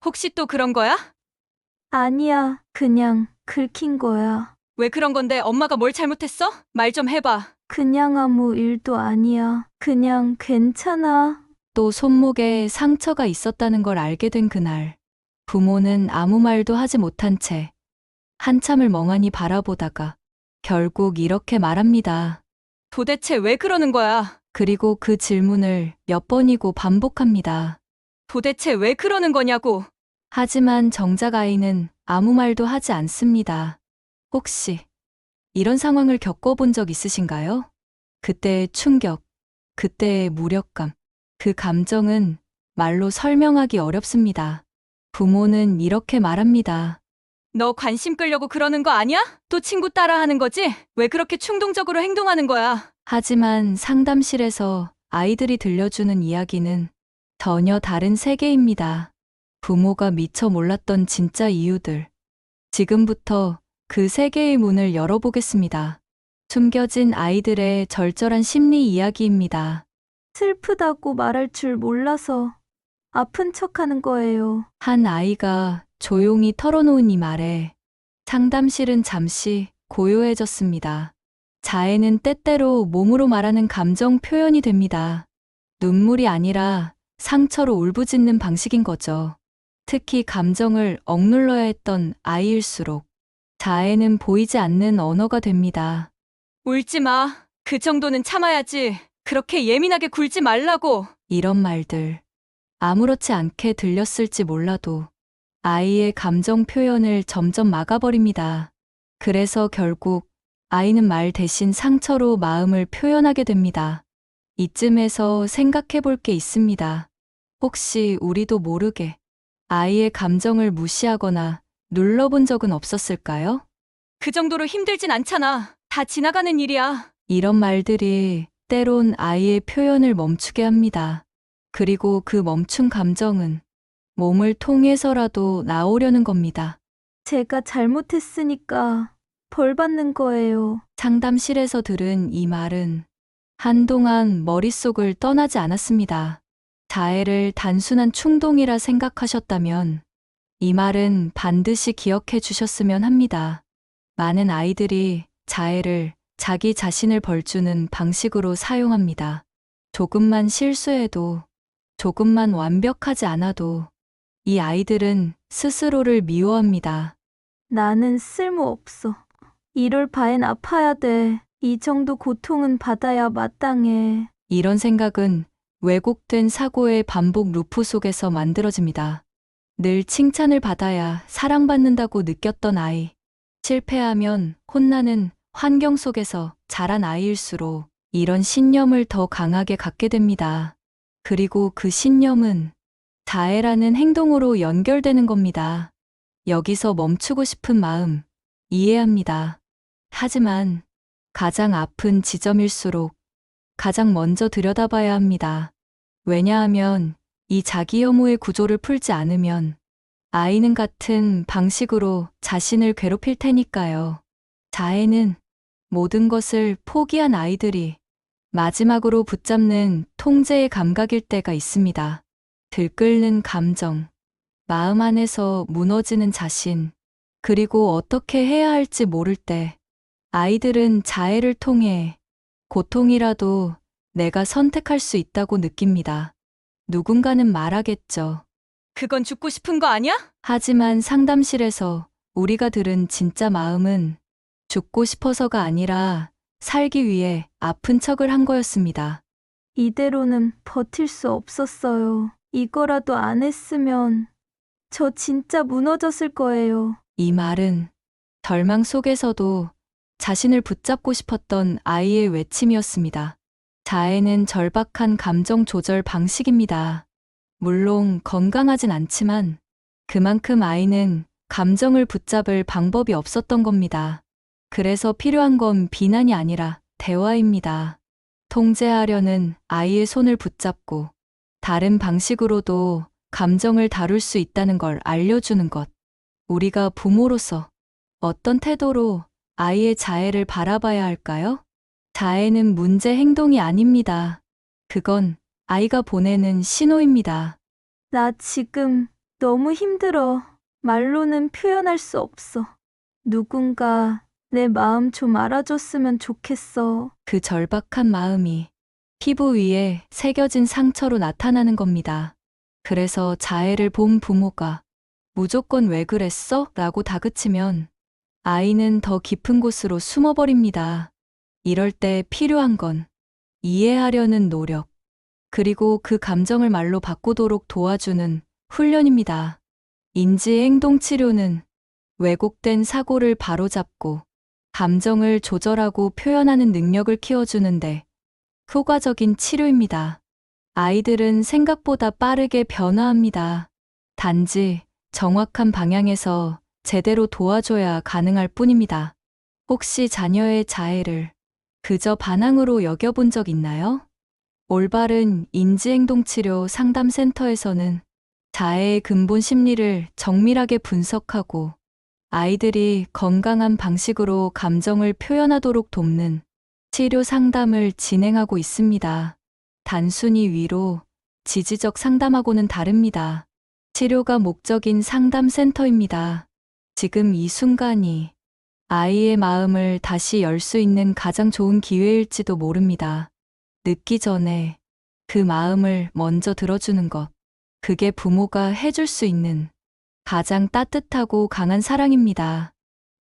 혹시 또 그런 거야? 아니야, 그냥 긁힌 거야. 왜 그런 건데 엄마가 뭘 잘못했어? 말 좀 해봐. 그냥 아무 일도 아니야. 그냥 괜찮아. 또 손목에 상처가 있었다는 걸 알게 된 그날, 부모는 아무 말도 하지 못한 채 한참을 멍하니 바라보다가 결국 이렇게 말합니다. 도대체 왜 그러는 거야? 그리고 그 질문을 몇 번이고 반복합니다. 도대체 왜 그러는 거냐고. 하지만 정작 아이는 아무 말도 하지 않습니다. 혹시 이런 상황을 겪어본 적 있으신가요? 그때의 충격, 그때의 무력감, 그 감정은 말로 설명하기 어렵습니다. 부모는 이렇게 말합니다. 너 관심 끌려고 그러는 거 아니야? 또 친구 따라 하는 거지? 왜 그렇게 충동적으로 행동하는 거야? 하지만 상담실에서 아이들이 들려주는 이야기는 전혀 다른 세계입니다. 부모가 미처 몰랐던 진짜 이유들. 지금부터 그 세계의 문을 열어보겠습니다. 숨겨진 아이들의 절절한 심리 이야기입니다. 슬프다고 말할 줄 몰라서 아픈 척 하는 거예요. 한 아이가 조용히 털어놓은 이 말에 상담실은 잠시 고요해졌습니다. 자해는 때때로 몸으로 말하는 감정 표현이 됩니다. 눈물이 아니라 상처로 울부짖는 방식인 거죠. 특히 감정을 억눌러야 했던 아이일수록 자해는 보이지 않는 언어가 됩니다. 울지 마. 그 정도는 참아야지. 그렇게 예민하게 굴지 말라고. 이런 말들 아무렇지 않게 들렸을지 몰라도 아이의 감정 표현을 점점 막아버립니다. 그래서 결국 아이는 말 대신 상처로 마음을 표현하게 됩니다. 이쯤에서 생각해 볼 게 있습니다. 혹시 우리도 모르게 아이의 감정을 무시하거나 눌러본 적은 없었을까요? 그 정도로 힘들진 않잖아. 다 지나가는 일이야. 이런 말들이 때론 아이의 표현을 멈추게 합니다. 그리고 그 멈춘 감정은 몸을 통해서라도 나오려는 겁니다. 제가 잘못했으니까 벌 받는 거예요. 상담실에서 들은 이 말은 한동안 머릿속을 떠나지 않았습니다. 자해를 단순한 충동이라 생각하셨다면 이 말은 반드시 기억해 주셨으면 합니다. 많은 아이들이 자해를 자기 자신을 벌주는 방식으로 사용합니다. 조금만 실수해도, 조금만 완벽하지 않아도 이 아이들은 스스로를 미워합니다. 나는 쓸모없어. 이럴 바엔 아파야 돼. 이 정도 고통은 받아야 마땅해. 이런 생각은 왜곡된 사고의 반복 루프 속에서 만들어집니다. 늘 칭찬을 받아야 사랑받는다고 느꼈던 아이, 실패하면 혼나는 환경 속에서 자란 아이일수록 이런 신념을 더 강하게 갖게 됩니다. 그리고 그 신념은 자해라는 행동으로 연결되는 겁니다. 여기서 멈추고 싶은 마음 이해합니다. 하지만 가장 아픈 지점일수록 가장 먼저 들여다봐야 합니다. 왜냐하면 이 자기 혐오의 구조를 풀지 않으면 아이는 같은 방식으로 자신을 괴롭힐 테니까요. 자해는 모든 것을 포기한 아이들이 마지막으로 붙잡는 통제의 감각일 때가 있습니다. 들끓는 감정, 마음 안에서 무너지는 자신, 그리고 어떻게 해야 할지 모를 때 아이들은 자해를 통해 고통이라도 내가 선택할 수 있다고 느낍니다. 누군가는 말하겠죠. 그건 죽고 싶은 거 아니야? 하지만 상담실에서 우리가 들은 진짜 마음은 죽고 싶어서가 아니라 살기 위해 아픈 척을 한 거였습니다. 이대로는 버틸 수 없었어요. 이거라도 안 했으면 저 진짜 무너졌을 거예요. 이 말은 절망 속에서도 자신을 붙잡고 싶었던 아이의 외침이었습니다. 자해는 절박한 감정 조절 방식입니다. 물론 건강하진 않지만 그만큼 아이는 감정을 붙잡을 방법이 없었던 겁니다. 그래서 필요한 건 비난이 아니라 대화입니다. 통제하려는 아이의 손을 붙잡고 다른 방식으로도 감정을 다룰 수 있다는 걸 알려주는 것. 우리가 부모로서 어떤 태도로 아이의 자해를 바라봐야 할까요? 자해는 문제 행동이 아닙니다. 그건 아이가 보내는 신호입니다. 나 지금 너무 힘들어. 말로는 표현할 수 없어. 누군가 내 마음 좀 알아줬으면 좋겠어. 그 절박한 마음이 피부 위에 새겨진 상처로 나타나는 겁니다. 그래서 자해를 본 부모가 무조건 왜 그랬어? 라고 다그치면 아이는 더 깊은 곳으로 숨어버립니다. 이럴 때 필요한 건 이해하려는 노력, 그리고 그 감정을 말로 바꾸도록 도와주는 훈련입니다. 인지행동치료는 왜곡된 사고를 바로잡고 감정을 조절하고 표현하는 능력을 키워주는데 효과적인 치료입니다. 아이들은 생각보다 빠르게 변화합니다. 단지 정확한 방향에서 제대로 도와줘야 가능할 뿐입니다. 혹시 자녀의 자해를 그저 반항으로 여겨본 적 있나요? 올바른 인지행동치료 상담센터에서는 자해의 근본 심리를 정밀하게 분석하고 아이들이 건강한 방식으로 감정을 표현하도록 돕는 치료 상담을 진행하고 있습니다. 단순히 위로, 지지적 상담하고는 다릅니다. 치료가 목적인 상담센터입니다. 지금 이 순간이 아이의 마음을 다시 열 수 있는 가장 좋은 기회일지도 모릅니다. 늦기 전에 그 마음을 먼저 들어주는 것. 그게 부모가 해줄 수 있는 가장 따뜻하고 강한 사랑입니다.